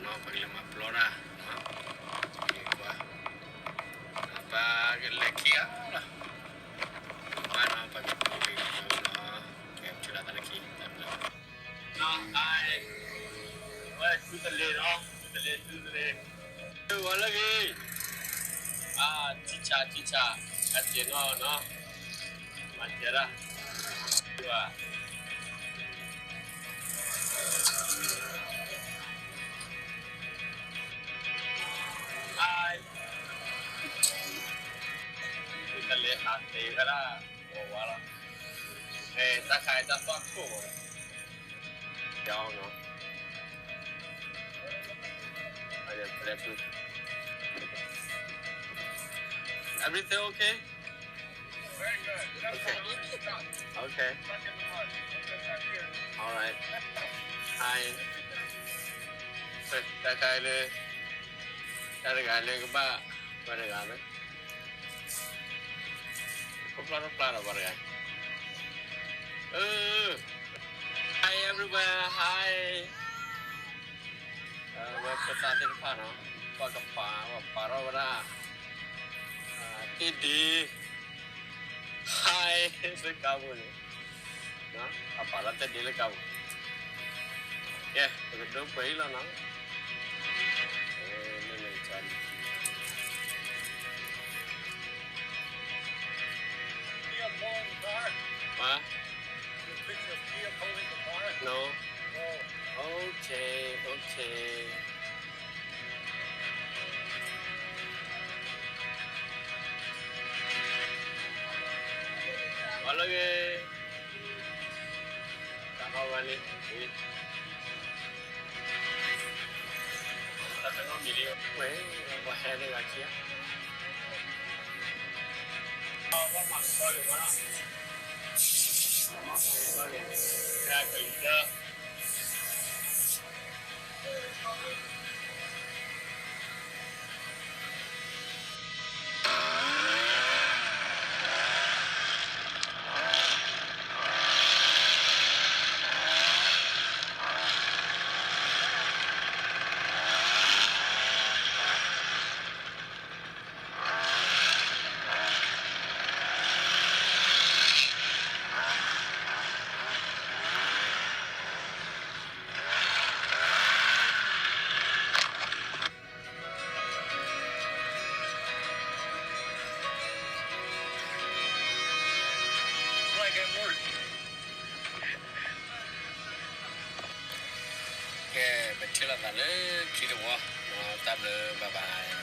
no paglama Flora no qua apa cái lệ kia là qua nó pagi nó kẹp chưa là lagi nó ai wah tu lệ đó tu lệ tu lagi cica kasi no manjera dua ai kita lihat hati kala wala ta khai ta toát khổ no ada pressure everything okay very good okay all right hi ta khai le ta khai le ba le Plano, Vargas. Hi everywhere, hi. We're presenting Plano. Parora. Tidi. Hi, c'est Kabul. No, apala te dile Kabul. Yeah, begitu baik lah, no. What? Picture of Kia pulling the car? No. Okay. Walau ke, tak tahu ni. Tak tahu milih. Weh, bahaya ni lagi ya. Apa maksud dia mana? Ya kerja. Okay, betul lah, kita wah, tabel, bye bye.